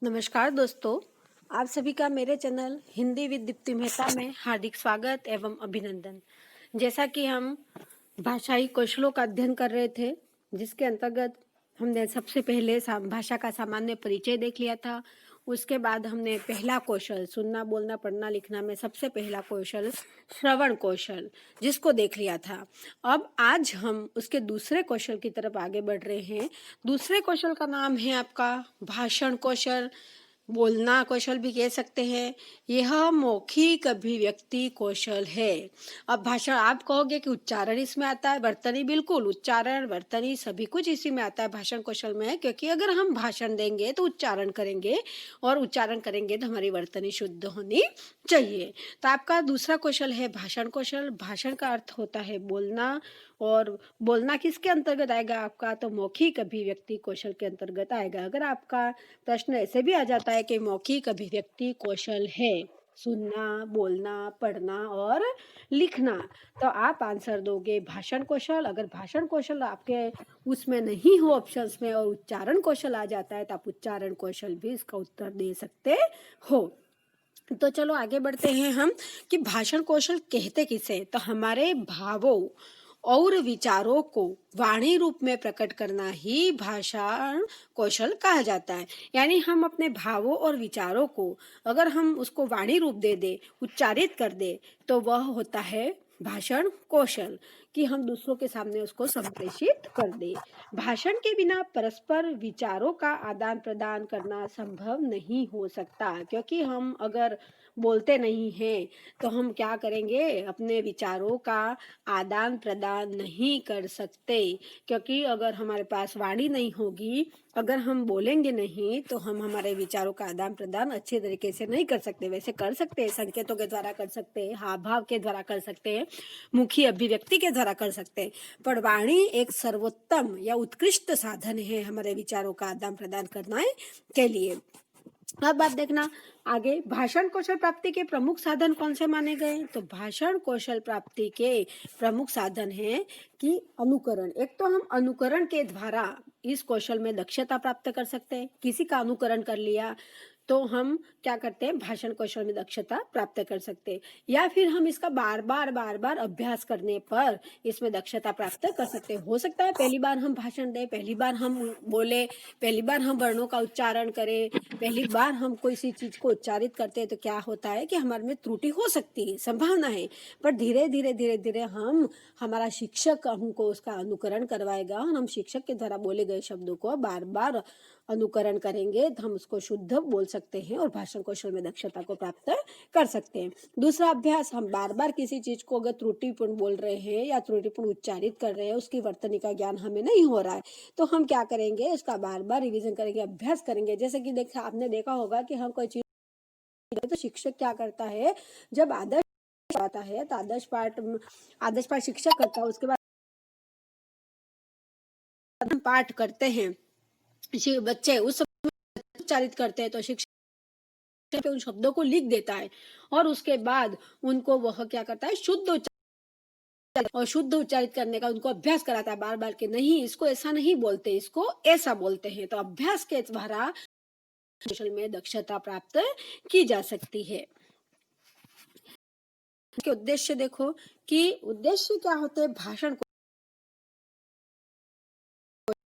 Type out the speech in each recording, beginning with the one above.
नमस्कार दोस्तों, आप सभी का मेरे चैनल हिंदी विद दीप्ति मेहता में हार्दिक स्वागत एवं अभिनंदन। जैसा कि हम भाषाई कौशलों का अध्ययन कर रहे थे, जिसके अंतर्गत हमने सबसे पहले भाषा का सामान्य परिचय देख लिया था। उसके बाद हमने पहला कौशल सुनना, बोलना, पढ़ना, लिखना में सबसे पहला कौशल श्रवण कौशल जिसको देख लिया था। अब आज हम उसके दूसरे कौशल की तरफ आगे बढ़ रहे हैं। दूसरे कौशल का नाम है आपका भाषण कौशल, बोलना कौशल भी कह सकते हैं। यह मौखिक अभिव्यक्ति कौशल है। अब भाषण आप कहोगे कि उच्चारण इसमें आता है, वर्तनी, बिल्कुल उच्चारण वर्तनी सभी कुछ इसी में आता है भाषण कौशल में, क्योंकि अगर हम भाषण देंगे तो उच्चारण करेंगे और उच्चारण करेंगे तो हमारी वर्तनी शुद्ध होनी चाहिए। तो आपका दूसरा कौशल है भाषण कौशल। भाषण का अर्थ होता है बोलना, और बोलना किसके अंतर्गत आएगा आपका, तो मौखिक अभिव्यक्ति कौशल के अंतर्गत आएगा। अगर आपका प्रश्न ऐसे भी आ जाता है कि मौखिक अभिव्यक्ति कौशल है सुनना, बोलना, पढ़ना और लिखना, तो आप आंसर दोगे भाषण कौशल। अगर भाषण कौशल आपके उसमें नहीं हो ऑप्शंस में और उच्चारण कौशल आ जाता है तो आप उच्चारण कौशल भी इसका उत्तर दे सकते हो। तो चलो आगे बढ़ते हैं हम कि भाषण कौशल कहते किसे, तो हमारे भावों और विचारों को वाणी रूप में प्रकट करना ही भाषण कौशल कहा जाता है। यानी हम अपने भावों और विचारों को अगर हम उसको वाणी रूप दे दे, उच्चारित कर दे, तो वह होता है भाषण कौशल, कि हम दूसरों के सामने उसको संप्रेषित कर दे। भाषण के बिना परस्पर विचारों का आदान प्रदान करना संभव नहीं हो सकता, क्योंकि हम अगर बोलते नहीं हैं तो हम क्या करेंगे, अपने विचारों का आदान प्रदान नहीं कर सकते। क्योंकि अगर हमारे पास वाणी नहीं होगी, अगर हम बोलेंगे नहीं, तो हम हमारे विचारों का आदान प्रदान अच्छे तरीके से नहीं कर सकते। वैसे कर सकते हैं, संकेतों के द्वारा कर सकते हैं, हाव भाव के द्वारा कर सकते हैं, मुखी अभिव्यक्ति के द्वारा कर सकते हैं, पर वाणी एक सर्वोत्तम या उत्कृष्ट साधन है हमारे विचारों का आदान प्रदान करने के लिए। अब बात देखना आगे, भाषण कौशल प्राप्ति के प्रमुख साधन कौन से माने गए, तो भाषण कौशल प्राप्ति के प्रमुख साधन है कि अनुकरण। एक तो हम अनुकरण के द्वारा इस कौशल में दक्षता प्राप्त कर सकते हैं। किसी का अनुकरण कर लिया तो हम क्या करते हैं, भाषण कौशल में दक्षता प्राप्त कर सकते हैं। या फिर हम इसका बार बार अभ्यास करने पर इसमें दक्षता प्राप्त कर सकते हैं। हो सकता है पहली बार हम भाषण दें, पहली बार हम बोले, पहली बार हम वर्णों का उच्चारण करें, पहली बार हम कोई सी चीज को उच्चारित करते हैं, तो क्या होता है कि हमारे में त्रुटि हो सकती है, संभावना है। पर धीरे धीरे हम हमारा शिक्षक हमको उसका अनुकरण करवाएगा, और हम शिक्षक के द्वारा बोले गए शब्दों को बार बार अनुकरण करेंगे तो हम उसको शुद्ध बोल सकते हैं और भाषण कौशल में दक्षता को प्राप्त कर सकते हैं। दूसरा अभ्यास, हम बार बार किसी चीज को अगर त्रुटिपूर्ण बोल रहे हैं या त्रुटिपूर्ण उच्चारित कर रहे हैं, उसकी वर्तनी का ज्ञान हमें नहीं हो रहा है, तो हम क्या करेंगे, उसका बार बार रिविजन करेंगे, अभ्यास करेंगे। जैसे कि देखा आपने देखा होगा कि हम कोई चीज, तो शिक्षक क्या करता है, जब आदर्श आता है तो आदर्श पाठ शिक्षक करता है, उसके बाद हम पाठ करते हैं, बच्चे उस उच्चारित करते हैं, तो शिक्षक पे उन शब्दों को लिख देता है और उसके बाद उनको वह क्या करता है, शुद्ध उच्चारित करने का उनको अभ्यास कराता है बार बार के, नहीं इसको ऐसा नहीं बोलते, इसको ऐसा बोलते हैं। तो अभ्यास के द्वारा कौशल में दक्षता प्राप्त की जा सकती है। के उद्देश्य देखो कि उद्देश्य क्या होते हैं भाषण।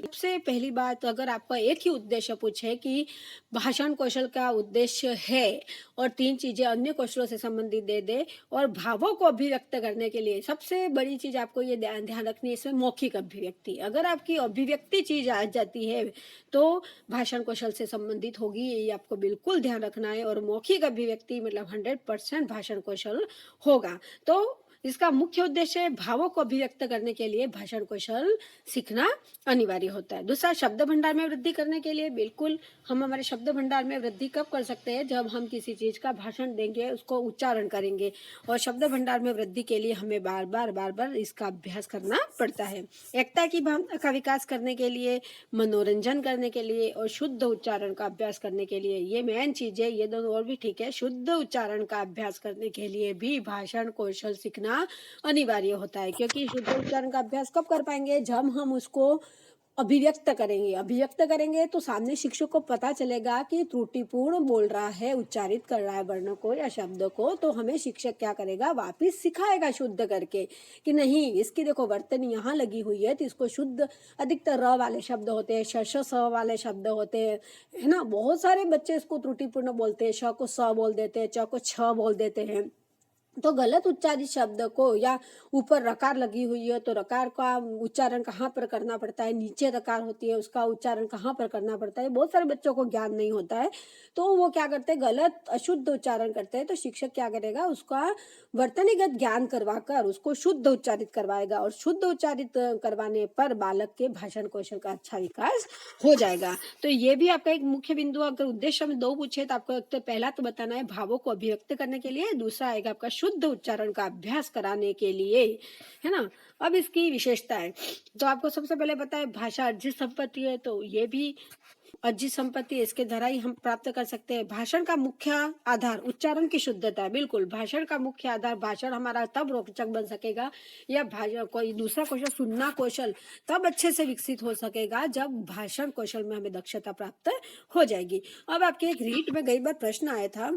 सबसे पहली बात, अगर आपका एक ही उद्देश्य पूछे कि भाषण कौशल का उद्देश्य है और तीन चीजें अन्य कौशलों से संबंधित दे दे और भावों को अभिव्यक्त करने के लिए, सबसे बड़ी चीज आपको ये ध्यान रखनी है इसमें, मौखिक अभिव्यक्ति। अगर आपकी अभिव्यक्ति चीज आ जाती है तो भाषण कौशल से संबंधित होगी, ये आपको बिल्कुल ध्यान रखना है। और मौखिक अभिव्यक्ति मतलब 100% भाषण कौशल होगा। तो इसका मुख्य उद्देश्य भावों को अभिव्यक्त करने के लिए भाषण कौशल सीखना अनिवार्य होता है। दूसरा, शब्द भंडार में वृद्धि करने के लिए, बिल्कुल हम हमारे शब्द भंडार में वृद्धि कब कर सकते हैं, जब हम किसी चीज का भाषण देंगे, उसको उच्चारण करेंगे। और शब्द भंडार में वृद्धि के लिए हमें बार बार इसका अभ्यास करना पड़ता है। एकता की भावना का विकास करने के लिए, मनोरंजन करने के लिए और शुद्ध उच्चारण का अभ्यास करने के लिए, ये मेन चीज है। ये दोनों और भी ठीक है, शुद्ध उच्चारण का अभ्यास करने के लिए भी भाषण कौशल सीखना अनिवार्य होता है। क्योंकि शुद्ध उच्चारण का अभ्यास कब कर पाएंगे, जब हम उसको अभिव्यक्त करेंगे। अभिव्यक्त करेंगे तो सामने शिक्षक को पता चलेगा कि त्रुटिपूर्ण बोल रहा है, उच्चारित कर रहा है वर्ण को या शब्द को, तो हमें शिक्षक क्या करेगा, वापिस सिखाएगा शुद्ध करके कि नहीं, इसकी देखो वर्तनी यहाँ लगी हुई है, तो इसको शुद्ध, अधिकतर र वाले शब्द होते हैं, श श स वाले शब्द होते हैं, है ना। बहुत सारे बच्चे इसको त्रुटिपूर्ण बोलते हैं, श को स बोल देते हैं, च को छ बोल देते हैं। तो गलत उच्चारित शब्द को, या ऊपर रकार लगी हुई है तो रकार का उच्चारण कहाँ पर करना पड़ता है, नीचे रकार होती है उसका उच्चारण कहाँ पर करना पड़ता है, बहुत सारे बच्चों को ज्ञान नहीं होता है, तो वो क्या करते हैं, गलत अशुद्ध उच्चारण करते हैं। तो शिक्षक क्या करेगा, उसका वर्तनीगत ज्ञान करवाकर उसको शुद्ध उच्चारित करवाएगा, और शुद्ध उच्चारित करवाने पर बालक के भाषण कौशल का अच्छा विकास हो जाएगा। तो ये भी आपका एक मुख्य बिंदु, अगर उद्देश्य में 2 पूछे तो आपको तो पहला तो बताना है भावों को अभिव्यक्त करने के लिए, दूसरा आएगा आपका शुद्ध उच्चारण का अभ्यास कराने के लिए, है ना। अब इसकी विशेषता है, तो आपको सबसे पहले पता है भाषा अर्जित संपत्ति है, तो ये भी अर्जित संपत्ति, इसके द्वारा ही हम प्राप्त कर सकते हैं। भाषण का मुख्य आधार उच्चारण की शुद्धता है। बिल्कुल, भाषण का मुख्य आधार, भाषण हमारा तब रोचक बन सकेगा, या कोई दूसरा कौशल, सुनना कौशल तब अच्छे से विकसित हो सकेगा जब भाषण कौशल में हमें दक्षता प्राप्त हो जाएगी। अब आपके एक रीट में कई बार प्रश्न आया था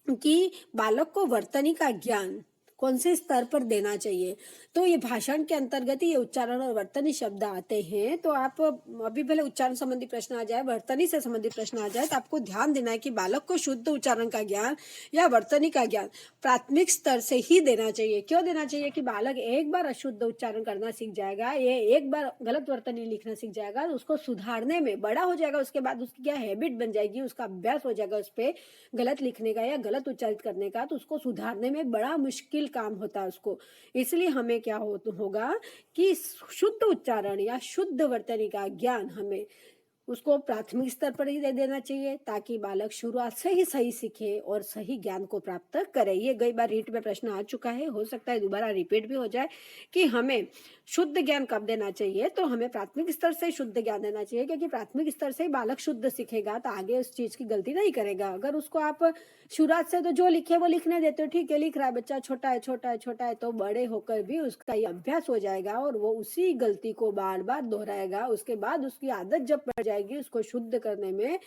कि बालक को वर्तनी का ज्ञान कौन से स्तर पर देना चाहिए, तो ये भाषण के अंतर्गत ये उच्चारण और वर्तनी शब्द आते हैं। तो आप अभी पहले उच्चारण संबंधी प्रश्न आ जाए, वर्तनी से संबंधित प्रश्न आ जाए, तो आपको ध्यान देना है कि बालक को शुद्ध उच्चारण का ज्ञान या वर्तनी का ज्ञान प्राथमिक स्तर से ही देना चाहिए। क्यों देना चाहिए कि बालक एक बार अशुद्ध उच्चारण करना सीख जाएगा, ये एक बार गलत वर्तनी लिखना सीख जाएगा, उसको सुधारने में बड़ा हो जाएगा, उसके बाद उसकी क्या हैबिट बन जाएगी, उसका अभ्यास हो जाएगा उस पर गलत लिखने का या गलत उच्चारित करने का, तो उसको सुधारने में बड़ा मुश्किल काम होता है उसको। इसलिए हमें क्या होगा कि शुद्ध उच्चारण या शुद्ध वर्तनी का ज्ञान हमें उसको प्राथमिक स्तर पर ही दे देना चाहिए, ताकि बालक शुरुआत से ही सही सीखे और सही ज्ञान को प्राप्त करे। ये कई बार रीट में प्रश्न आ चुका है, हो सकता है दोबारा रिपीट भी हो जाए कि हमें शुद्ध ज्ञान कब देना चाहिए, तो हमें प्राथमिक स्तर से शुद्ध ज्ञान देना चाहिए, क्योंकि प्राथमिक स्तर से ही बालक शुद्ध सीखेगा तो आगे उस चीज की गलती नहीं करेगा। अगर उसको आप शुरुआत से तो जो लिखे वो लिखने देते हो, ठीक है लिख रहा है बच्चा, छोटा है छोटा है छोटा है, तो बड़े होकर भी उसका ये अभ्यास हो जाएगा और वो उसी गलती को बार बार दोहराएगा। उसके बाद उसकी आदत जब पड़ जाएगी, उसको शुद्ध करने में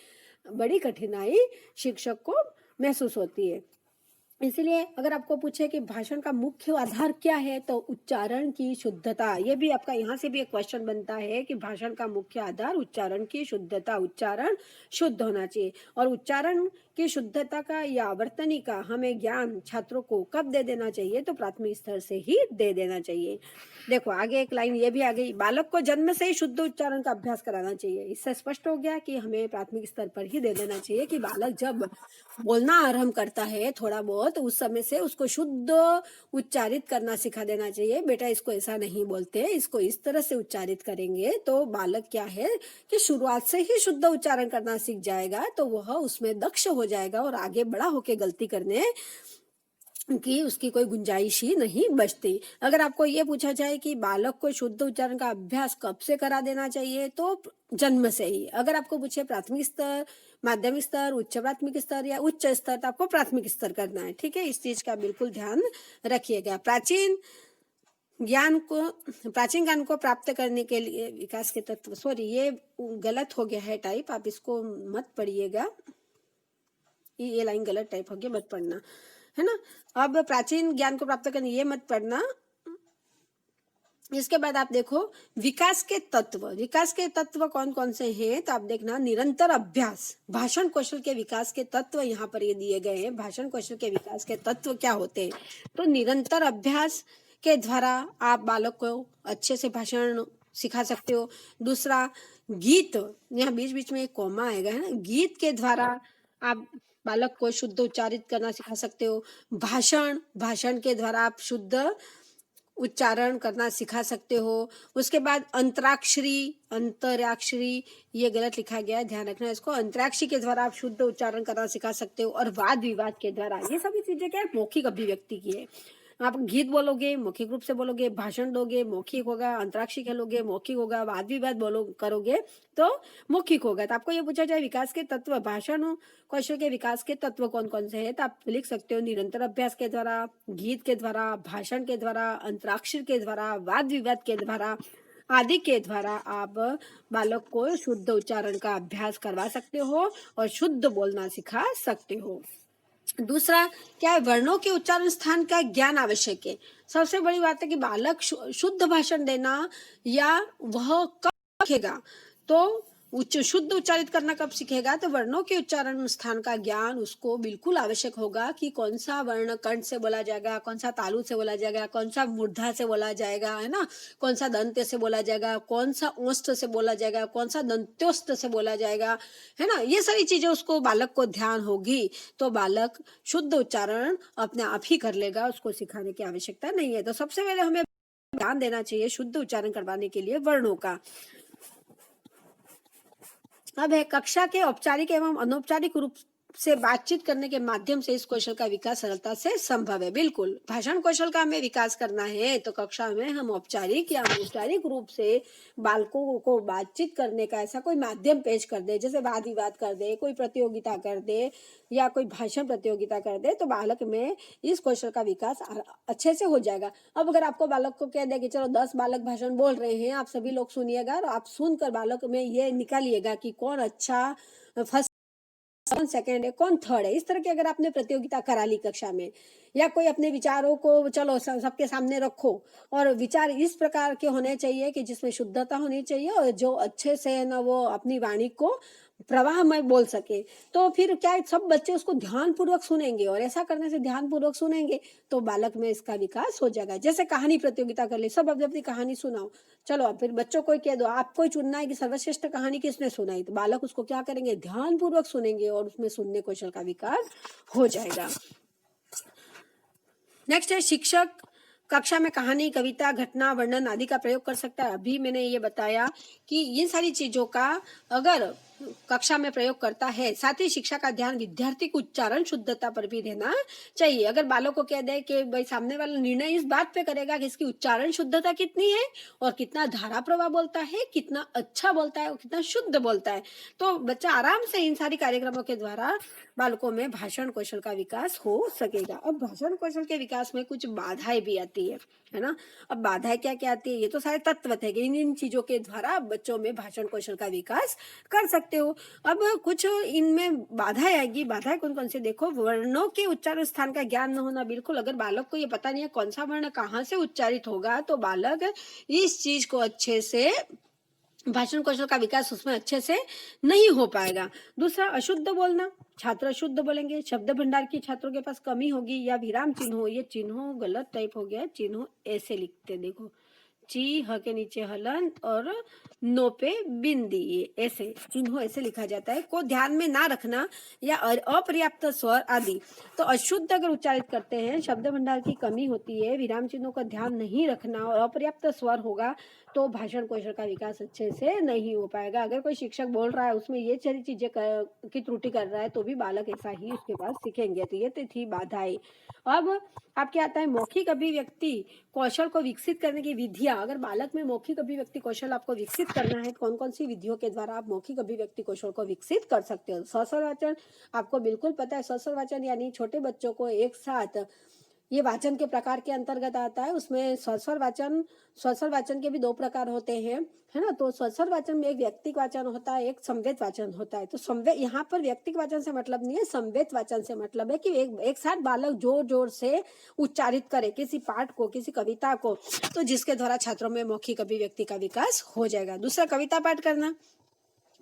बड़ी कठिनाई शिक्षक को महसूस होती है। इसलिए अगर आपको पूछे कि भाषण का मुख्य आधार क्या है, तो उच्चारण की शुद्धता। ये भी आपका यहाँ से भी एक क्वेश्चन बनता है कि भाषण का मुख्य आधार उच्चारण की शुद्धता, उच्चारण शुद्ध होना चाहिए। और उच्चारण की शुद्धता का या वर्तनी का हमें ज्ञान छात्रों को कब दे देना चाहिए, तो प्राथमिक स्तर से ही दे देना चाहिए। देखो आगे एक लाइन ये भी आ गई, बालक को जन्म से ही शुद्ध उच्चारण का अभ्यास कराना चाहिए। इससे स्पष्ट हो गया कि हमें प्राथमिक स्तर पर ही दे देना चाहिए कि बालक जब बोलना आरंभ करता है थोड़ा बहुत, उस समय से उसको शुद्ध उच्चारित करना सिखा देना चाहिए। बेटा इसको ऐसा नहीं बोलते, इसको इस तरह से उच्चारित करेंगे, तो बालक क्या है कि शुरुआत से ही शुद्ध उच्चारण करना सीख जाएगा, तो वह उसमें दक्ष हो जाएगा और आगे बड़ा होके गलती करने कि उसकी कोई गुंजाइश ही नहीं बचती। अगर आपको ये पूछा जाए कि बालक को शुद्ध उच्चारण का अभ्यास कब से करा देना चाहिए, तो जन्म से ही। अगर आपको पूछे प्राथमिक स्तर, माध्यमिक स्तर, उच्च प्राथमिक स्तर या उच्च स्तर, तो आपको प्राथमिक स्तर करना है, ठीक है। इस चीज का बिल्कुल ध्यान रखिएगा। प्राचीन ज्ञान को प्राप्त करने के लिए विकास के तत्व, सॉरी ये गलत हो गया है टाइप, आप इसको मत पढ़िएगा, ये लाइन गलत टाइप हो गया, मत पढ़ना, है ना। अब प्राचीन ज्ञान को प्राप्त करने, ये मत पढ़ना। इसके बाद आप देखो विकास के तत्व। विकास के तत्व कौन कौन से हैं, तो आप देखना निरंतर अभ्यास। भाषण कौशल के विकास के तत्व यहाँ पर ये दिए गए हैं। भाषण कौशल के विकास के तत्व क्या होते हैं, तो निरंतर अभ्यास के द्वारा आप बालक को अच्छे से भाषण सिखा सकते हो। दूसरा गीत, यहाँ बीच बीच में एक कोमा आएगा, है ना। गीत के द्वारा आप बालक को शुद्ध उच्चारित करना सिखा सकते हो। भाषण के द्वारा आप शुद्ध उच्चारण करना सिखा सकते हो। उसके बाद अंतराक्षरी, ये गलत लिखा गया है, ध्यान रखना इसको। अंतराक्षरी के द्वारा आप शुद्ध उच्चारण करना सिखा सकते हो। और वाद विवाद के द्वारा, ये सभी चीजें क्या है, मौखिक अभिव्यक्ति की है। आप गीत बोलोगे मौखिक रूप से बोलोगे, भाषण दोगे मौखिक होगा, अंतराक्षरी खेलोगे मौखिक होगा, वाद विवाद करोगे तो मौखिक होगा। तो आपको ये पूछा जाए विकास के तत्व, भाषण कौशल के विकास के तत्व कौन कौन से हैं, तो आप लिख सकते हो निरंतर अभ्यास के द्वारा, गीत के द्वारा, भाषण के द्वारा, अंतराक्षर के द्वारा, वाद विवाद के द्वारा, आदि के द्वारा आप बालक को शुद्ध उच्चारण का अभ्यास करवा सकते हो और शुद्ध बोलना सिखा सकते हो। दूसरा क्या है, वर्णों के उच्चारण स्थान का ज्ञान आवश्यक है। सबसे बड़ी बात है कि बालक शुद्ध भाषण देना या वह कब सीखेगा, तो शुद्ध उच्चारित करना कब सीखेगा, तो वर्णों के उच्चारण स्थान का ज्ञान उसको बिल्कुल आवश्यक होगा कि कौन सा वर्ण कंठ से बोला जाएगा, कौन सा तालु से बोला जाएगा, कौन सा मूर्धा से बोला जाएगा, है ना, कौन सा दंत्य से बोला जाएगा, कौन सा ओष्ठ से बोला जाएगा, कौन सा दंत्योष्ठ से बोला जाएगा, है ना। ये सारी चीजें उसको बालक को ध्यान होगी तो बालक शुद्ध उच्चारण अपने आप ही कर लेगा, उसको सिखाने की आवश्यकता नहीं है। तो सबसे पहले हमें ध्यान देना चाहिए शुद्ध उच्चारण करवाने के लिए वर्णों का। अब है कक्षा के औपचारिक एवं अनौपचारिक रूप से बातचीत करने के माध्यम से इस कौशल का विकास सरलता से संभव है। बिल्कुल, भाषण कौशल का हमें विकास करना है तो कक्षा में हम औपचारिक या अनौपचारिक रूप से बालकों को बातचीत करने का ऐसा कोई माध्यम पेश कर दे, जैसे वाद विवाद कर दे, कोई प्रतियोगिता कर दे या कोई भाषण प्रतियोगिता कर दे, तो बालक में इस कौशल का विकास अच्छे से हो जाएगा। अब अगर आपको बालक को कह दे कि चलो 10 बालक भाषण बोल रहे हैं, आप सभी लोग सुनिएगा और आप सुनकर बालक में ये निकालिएगा कि कौन अच्छा फर्स्ट, कौन सेकंड है, कौन थर्ड है। इस तरह की अगर आपने प्रतियोगिता करा ली कक्षा में, या कोई अपने विचारों को चलो सबके सामने रखो और विचार इस प्रकार के होने चाहिए कि जिसमें शुद्धता होनी चाहिए और जो अच्छे से ना वो अपनी वाणी को प्रवाह में बोल सके, तो फिर क्या है, सब बच्चे उसको ध्यान पूर्वक सुनेंगे और ऐसा करने से ध्यान पूर्वक सुनेंगे तो बालक में इसका विकास हो जाएगा। जैसे कहानी प्रतियोगिता कर ली, सब अपनी अपनी कहानी सुनाओ, चलो फिर बच्चों को कह दो आपको ही चुनना है कि सर्वश्रेष्ठ कहानी किसने सुनाई, तो बालक उसको क्या करेंगे, ध्यान पूर्वक सुनेंगे और उसमें सुनने कौशल का विकास हो जाएगा। नेक्स्ट है शिक्षक कक्षा में कहानी, कविता, घटना, वर्णन आदि का प्रयोग कर सकता है। अभी मैंने ये बताया कि ये सारी चीजों का अगर कक्षा में प्रयोग करता है, साथ ही शिक्षा का ध्यान विद्यार्थी को उच्चारण शुद्धता पर भी देना चाहिए। अगर बालक को कह दे कि भाई सामने वाला निर्णय इस बात पे करेगा कि इसकी उच्चारण शुद्धता कितनी है और कितना धारा प्रवाह बोलता है, कितना अच्छा बोलता है और कितना शुद्ध बोलता है, तो बच्चा आराम से इन सारी कार्यक्रमों के द्वारा बालकों में भाषण कौशल का विकास हो सकेगा। अब भाषण कौशल के विकास में कुछ बाधाएं भी आती है ना। अब बाधाएं क्या क्या आती है, ये तो सारे तत्व थे कि इन चीजों के द्वारा बच्चों में भाषण कौशल का विकास कर सकते हो। अब कुछ इनमें बाधाएं आएगी। बाधाएं कौन कौन सी, देखो, वर्णों के उच्चारण स्थान का ज्ञान न होना। बिल्कुल, अगर बालक को ये पता नहीं है कौन सा वर्ण कहाँ से उच्चारित होगा तो बालक इस चीज को अच्छे से, भाषण कौशल का विकास उसमें अच्छे से नहीं हो पाएगा। दूसरा, अशुद्ध बोलना, छात्र अशुद्ध बोलेंगे, शब्द भंडार की छात्रों के पास कमी होगी या विराम चिन्हों, ये चिन्हों गलत टाइप हो गया, चिन्हों ऐसे लिखते, देखो ची ह के नीचे हलन और नो पे बिंदी, ये ऐसे चिन्हों ऐसे लिखा जाता है, को ध्यान में ना रखना या अपर्याप्त स्वर आदि। तो अशुद्ध अगर उच्चारित करते हैं, शब्द भंडार की कमी होती है, विराम चिन्हों का ध्यान नहीं रखना और अपर्याप्त स्वर होगा तो भाषण कौशल का विकास अच्छे से नहीं हो पाएगा। अगर कोई शिक्षक बोल रहा है उसमें ये सारी चीजें की त्रुटि कर रहा है तो भी बालक ऐसा ही उसके पास सीखेंगे। तो ये तो थी बाधाएं। अब आपके आता है मौखिक अभिव्यक्ति कौशल को विकसित करने की विधियां। अगर बालक में मौखिक अभिव्यक्ति कौशल आपको विकसित करना है, कौन कौन सी विधियों के द्वारा आप मौखिक अभिव्यक्ति कौशल को विकसित कर सकते हो। सस्वर वाचन, आपको बिल्कुल पता है, सस्वर वाचन यानी छोटे बच्चों को एक साथ, ये वाचन के प्रकार के अंतर्गत आता है। उसमें स्वस्वर वाचन के भी 2 प्रकार होते हैं, है ना। तो स्वस्वर वाचन में एक व्यक्तिक वाचन होता है, एक संवेद वाचन होता है। तो संवेद, यहाँ पर व्यक्तिक वाचन से मतलब नहीं है, संवेद वाचन से मतलब है कि एक साथ बालक जोर जोर से उच्चारित करे किसी पाठ को, किसी कविता को, तो जिसके द्वारा छात्रों में मौखिक अभिव्यक्ति का विकास हो जाएगा। दूसरा, कविता पाठ करना।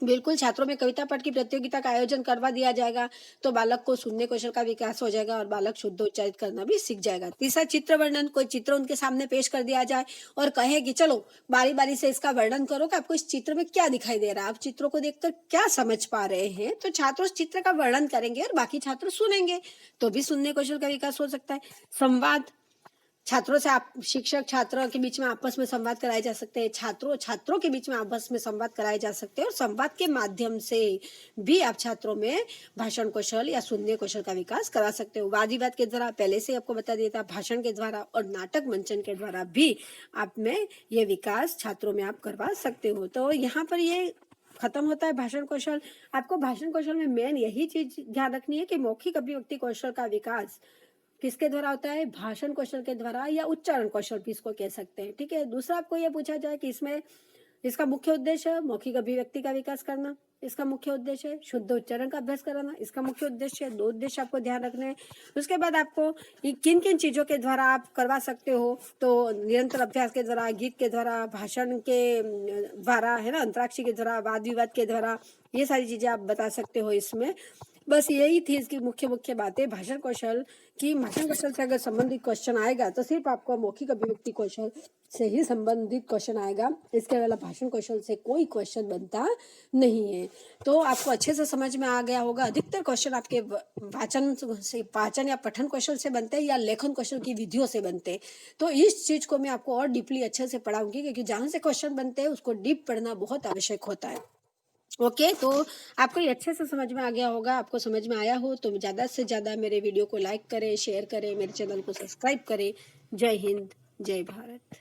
बिल्कुल, छात्रों में कविता पाठ की प्रतियोगिता का आयोजन करवा दिया जाएगा तो बालक को सुनने कौशल का विकास हो जाएगा और बालक शुद्ध उच्चारित करना भी सीख जाएगा। तीसरा, चित्र वर्णन। कोई चित्र उनके सामने पेश कर दिया जाए और कहे कि चलो बारी बारी से इसका वर्णन करो कि आपको इस चित्र में क्या दिखाई दे रहा है, आप चित्रों को देखकर क्या समझ पा रहे हैं, तो छात्र उस चित्र का वर्णन करेंगे और बाकी छात्र सुनेंगे तो भी सुनने कौशल का विकास हो सकता है। संवाद, छात्रों से, आप शिक्षक छात्रों के बीच में आपस में संवाद कराए जा सकते हैं, छात्रों के बीच में आपस में संवाद कराए जा सकते हैं और संवाद के माध्यम से भी आप छात्रों में भाषण कौशल या सुनने कौशल का विकास करा सकते हो। वाद विवाद के द्वारा पहले से आपको बता दिया था, भाषण के द्वारा और नाटक मंचन के द्वारा भी आप में ये विकास छात्रों में आप करवा सकते हो। तो यहाँ पर ये खत्म होता है भाषण कौशल। आपको भाषण कौशल में मेन यही चीज ध्यान रखनी है कि मौखिक अभिव्यक्ति कौशल का विकास किसके द्वारा होता है? भाषण कौशल के द्वारा या उच्चारण कौशल भी इसको कह सकते हैं। ठीक है, दूसरा आपको ये पूछा जाए कि इसमें इसका मुख्य उद्देश्य मौखिक अभिव्यक्ति का विकास करना, इसका मुख्य उद्देश्य है शुद्ध उच्चारण का अभ्यास कराना, इसका मुख्य उद्देश्य है। 2 उद्देश्य आपको ध्यान रखने हैं। उसके बाद आपको किन किन चीजों के द्वारा आप करवा सकते हो, तो निरंतर अभ्यास के द्वारा, गीत के द्वारा, भाषण के द्वारा, है ना, अंतराक्षरी के द्वारा, वाद विवाद के द्वारा, ये सारी चीजें आप बता सकते हो इसमें। बस यही थी इसकी मुख्य मुख्य बातें भाषण कौशल की। भाषण कौशल से अगर संबंधित क्वेश्चन आएगा तो सिर्फ आपको मौखिक अभिव्यक्ति कौशल से ही संबंधित क्वेश्चन आएगा, इसके अलावा भाषण कौशल से कोई क्वेश्चन बनता नहीं है। तो आपको अच्छे से समझ में आ गया होगा। अधिकतर क्वेश्चन आपके वाचन या पठन कौशल से बनते हैं या लेखन कौशल की विधियों से बनते हैं। तो इस चीज को मैं आपको और डीपली अच्छे से पढ़ाऊंगी, क्योंकि जहां से क्वेश्चन बनते हैं उसको डीप पढ़ना बहुत आवश्यक होता है। ओके, तो आपको ये अच्छे से समझ में आ गया होगा। आपको समझ में आया हो तो ज़्यादा से ज़्यादा मेरे वीडियो को लाइक करें, शेयर करें, मेरे चैनल को सब्सक्राइब करें। जय हिंद, जय भारत।